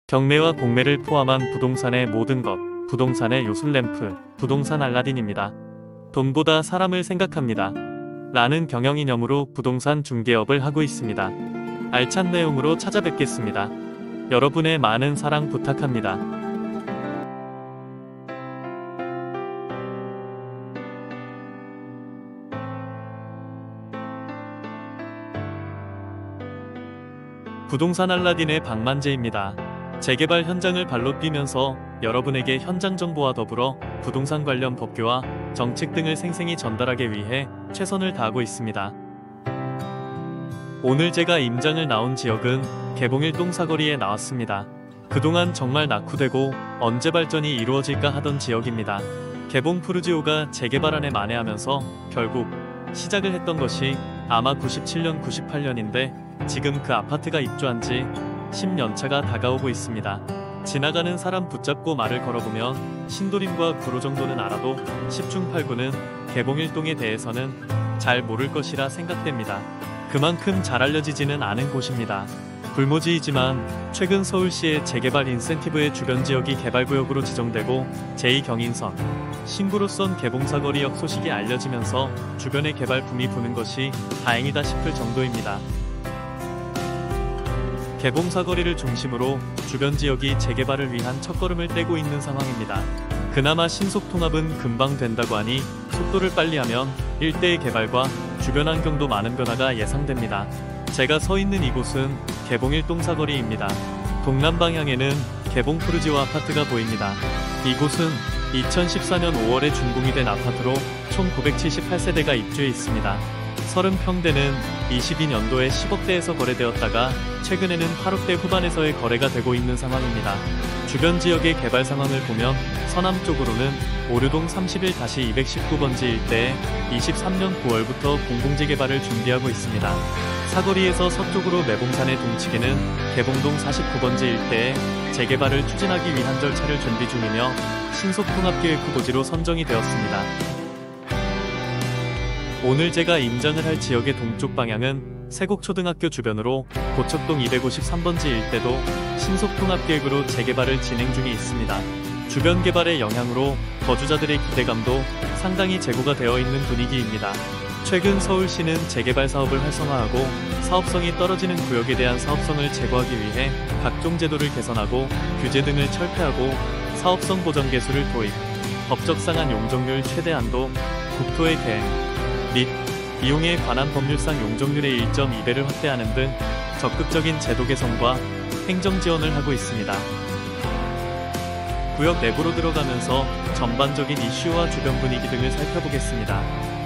경매와 공매를 포함한 부동산의 모든 것, 부동산의 요술램프, 부동산 알라딘입니다. 돈보다 사람을 생각합니다. 라는 경영이념으로 부동산 중개업을 하고 있습니다. 알찬 내용으로 찾아뵙겠습니다. 여러분의 많은 사랑 부탁합니다. 부동산 알라딘의 박만재입니다. 재개발 현장을 발로 뛰면서 여러분에게 현장 정보와 더불어 부동산 관련 법규와 정책 등을 생생히 전달하기 위해 최선을 다하고 있습니다. 오늘 제가 임장을 나온 지역은 개봉 1동 사거리에 나왔습니다. 그동안 정말 낙후되고 언제 발전이 이루어질까 하던 지역입니다. 개봉 푸르지오가 재개발안에 만회하면서 결국 시작을 했던 것이 아마 97년, 98년인데 지금 그 아파트가 입주한 지 10년차가 다가오고 있습니다. 지나가는 사람 붙잡고 말을 걸어보면 신도림과 구로 정도는 알아도 10중 8구는 개봉 1동에 대해서는 잘 모를 것이라 생각됩니다. 그만큼 잘 알려지지는 않은 곳입니다. 불모지이지만 최근 서울시의 재개발 인센티브의 주변 지역이 개발구역으로 지정되고 제2경인선, 신구로선 개봉사거리역 소식이 알려지면서 주변에 개발 붐이 부는 것이 다행이다 싶을 정도입니다. 개봉사거리를 중심으로 주변 지역이 재개발을 위한 첫걸음을 떼고 있는 상황입니다. 그나마 신속통합은 금방 된다고 하니 속도를 빨리 하면 일대의 개발과 주변 환경도 많은 변화가 예상됩니다. 제가 서 있는 이곳은 개봉 1동 사거리입니다. 동남 방향에는 개봉 푸르지오 아파트가 보입니다. 이곳은 2014년 5월에 준공이 된 아파트로 총 978세대가 입주해 있습니다. 30평대는 22년도에 10억대에서 거래되었다가 최근에는 8억대 후반에서의 거래가 되고 있는 상황입니다. 주변 지역의 개발 상황을 보면 서남쪽으로는 오류동 31-219번지 일대에 23년 9월부터 공공재개발을 준비하고 있습니다. 사거리에서 서쪽으로 매봉산의 동측에는 개봉동 49번지 일대에 재개발을 추진하기 위한 절차를 준비 중이며 신속통합계획 후보지로 선정이 되었습니다. 오늘 제가 임장을 할 지역의 동쪽 방향은 세곡초등학교 주변으로 고척동 253번지 일대도 신속통합계획으로 재개발을 진행 중에 있습니다. 주변 개발의 영향으로 거주자들의 기대감도 상당히 제고가 되어 있는 분위기입니다. 최근 서울시는 재개발 사업을 활성화하고 사업성이 떨어지는 구역에 대한 사업성을 제고하기 위해 각종 제도를 개선하고 규제 등을 철폐하고 사업성 보전 개수를 도입, 법적 상한 용적률 최대 한도, 국토의 계획 및 이용에 관한 법률상 용적률의 1.2배를 확대하는 등 적극적인 제도 개선과 행정 지원을 하고 있습니다. 구역 내부로 들어가면서 전반적인 이슈와 주변 분위기 등을 살펴보겠습니다.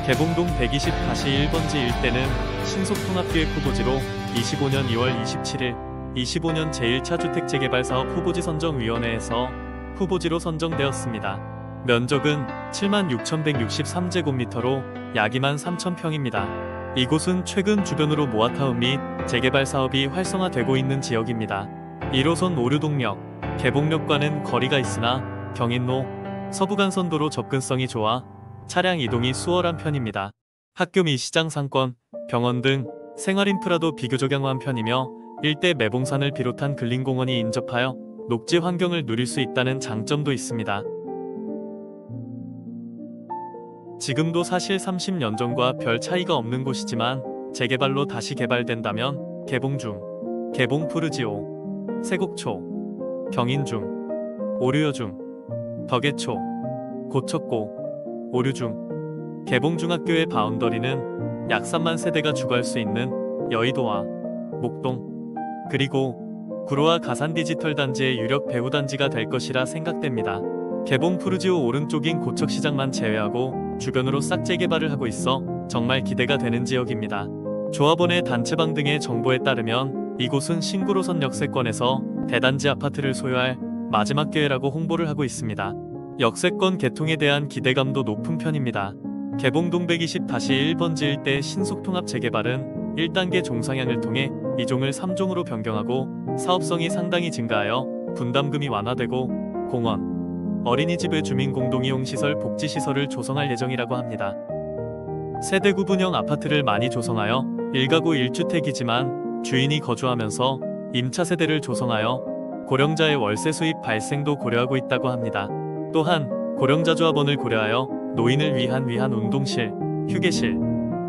개봉동 120-1번지 일대는 신속통합계획 후보지로 25년 2월 27일 25년 제1차 주택재개발사업 후보지 선정위원회에서 후보지로 선정되었습니다. 면적은 76,163제곱미터로 약 23,000평입니다. 이곳은 최근 주변으로 모아타운 및 재개발 사업이 활성화되고 있는 지역입니다. 1호선 오류동역, 개봉역과는 거리가 있으나 경인로, 서부간선도로 접근성이 좋아 차량 이동이 수월한 편입니다. 학교 및 시장 상권, 병원 등 생활인프라도 비교적 양호한 편이며 일대 매봉산을 비롯한 근린공원이 인접하여 녹지 환경을 누릴 수 있다는 장점도 있습니다. 지금도 사실 30년 전과 별 차이가 없는 곳이지만 재개발로 다시 개발된다면 개봉 중, 개봉 푸르지오, 세곡초, 경인 중, 오류여 중, 덕예초, 고척고, 오류 중, 개봉 중학교의 바운더리는 약 3만 세대가 주거할 수 있는 여의도와 목동, 그리고 구로와 가산 디지털 단지의 유력 배후 단지가 될 것이라 생각됩니다. 개봉 푸르지오 오른쪽인 고척시장만 제외하고 주변으로 싹 재개발을 하고 있어 정말 기대가 되는 지역입니다. 조합원의 단체방 등의 정보에 따르면 이곳은 신구로선 역세권에서 대단지 아파트를 소유할 마지막 기회라고 홍보를 하고 있습니다. 역세권 개통에 대한 기대감도 높은 편입니다. 개봉동 120-1번지 일대 신속통합 재개발은 1단계 종상향을 통해 2종을 3종으로 변경하고 사업성이 상당히 증가하여 분담금이 완화되고 공원, 어린이집의 주민 공동이용 시설 복지시설을 조성할 예정이라고 합니다. 세대 구분형 아파트를 많이 조성하여 1가구 1주택이지만 주인이 거주하면서 임차 세대를 조성하여 고령자의 월세 수입 발생도 고려하고 있다고 합니다. 또한 고령자 조합원을 고려하여 노인을 위한 운동실, 휴게실,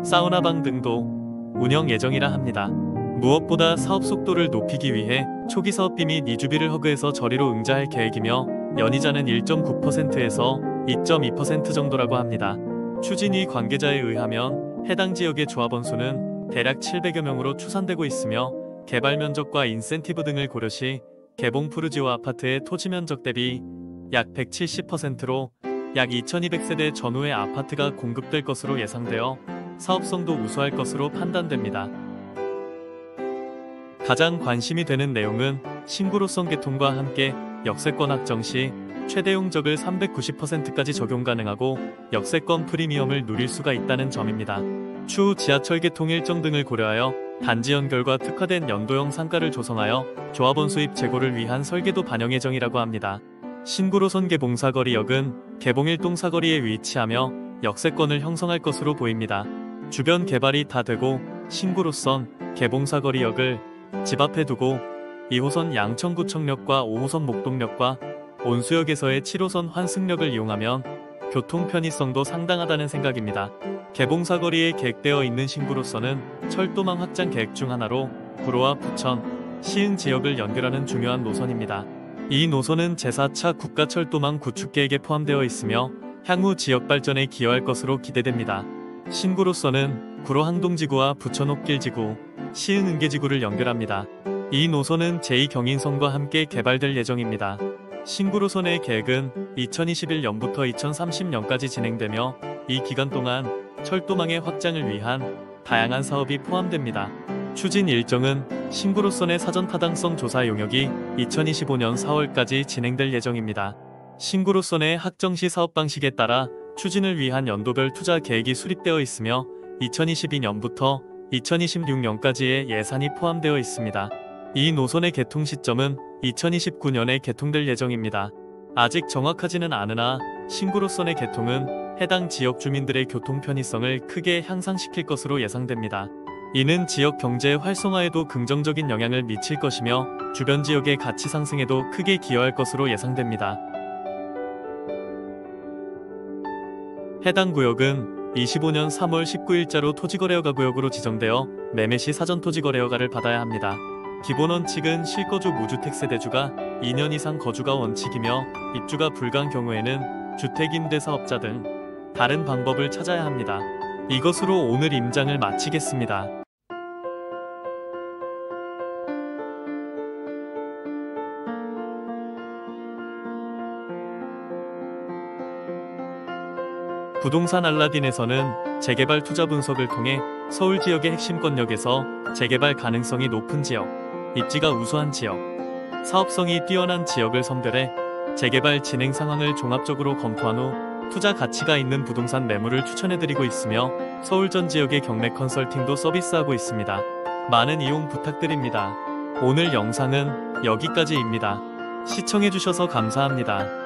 사우나방 등도 운영 예정이라 합니다. 무엇보다 사업 속도를 높이기 위해 초기 사업비 및 이주비를 허그해서 저리로 응자할 계획이며 연이자는 1.9%에서 2.2% 정도라고 합니다. 추진위 관계자에 의하면 해당 지역의 조합원 수는 대략 700여 명으로 추산되고 있으며 개발 면적과 인센티브 등을 고려 시 개봉 푸르지오 아파트의 토지 면적 대비 약 170%로 약 2200세대 전후의 아파트가 공급될 것으로 예상되어 사업성도 우수할 것으로 판단됩니다. 가장 관심이 되는 내용은 신구로선 개통과 함께 역세권 확정 시 최대 용적을 390%까지 적용 가능하고 역세권 프리미엄을 누릴 수가 있다는 점입니다. 추후 지하철 개통 일정 등을 고려하여 단지 연결과 특화된 연도형 상가를 조성하여 조합원 수입 제고를 위한 설계도 반영 예정이라고 합니다. 신구로선 개봉 사거리역은 개봉 1동 사거리에 위치하며 역세권을 형성할 것으로 보입니다. 주변 개발이 다 되고 신구로선 개봉 사거리역을 집 앞에 두고 2호선 양천구청역과 5호선 목동역과 온수역에서의 7호선 환승역을 이용하면 교통 편의성도 상당하다는 생각입니다. 개봉 사거리에 계획되어 있는 신구로선은 철도망 확장 계획 중 하나로 구로와 부천, 시흥 지역을 연결하는 중요한 노선입니다. 이 노선은 제4차 국가철도망 구축 계획에 포함되어 있으며 향후 지역 발전에 기여할 것으로 기대됩니다. 신구로선은 구로 항동지구와 부천 옥길지구, 시흥 은계지구를 연결합니다. 이 노선은 제2경인선과 함께 개발될 예정입니다. 신구로선의 계획은 2021년부터 2030년까지 진행되며 이 기간 동안 철도망의 확장을 위한 다양한 사업이 포함됩니다. 추진 일정은 신구로선의 사전 타당성 조사 용역이 2025년 4월까지 진행될 예정입니다. 신구로선의 확정시 사업 방식에 따라 추진을 위한 연도별 투자 계획이 수립되어 있으며 2022년부터 2026년까지의 예산이 포함되어 있습니다. 이 노선의 개통 시점은 2029년에 개통될 예정입니다. 아직 정확하지는 않으나 신구로선의 개통은 해당 지역 주민들의 교통 편의성을 크게 향상시킬 것으로 예상됩니다. 이는 지역 경제 활성화에도 긍정적인 영향을 미칠 것이며 주변 지역의 가치 상승에도 크게 기여할 것으로 예상됩니다. 해당 구역은 25년 3월 19일자로 토지거래허가 구역으로 지정되어 매매 시 사전 토지거래허가를 받아야 합니다. 기본 원칙은 실거주 무주택 세대주가 2년 이상 거주가 원칙이며 입주가 불가한 경우에는 주택임대사업자 등 다른 방법을 찾아야 합니다. 이것으로 오늘 임장을 마치겠습니다. 부동산 알라딘에서는 재개발 투자 분석을 통해 서울 지역의 핵심 권역에서 재개발 가능성이 높은 지역, 입지가 우수한 지역, 사업성이 뛰어난 지역을 선별해 재개발 진행 상황을 종합적으로 검토한 후 투자 가치가 있는 부동산 매물을 추천해드리고 있으며 서울 전 지역의 경매 컨설팅도 서비스하고 있습니다. 많은 이용 부탁드립니다. 오늘 영상은 여기까지입니다. 시청해주셔서 감사합니다.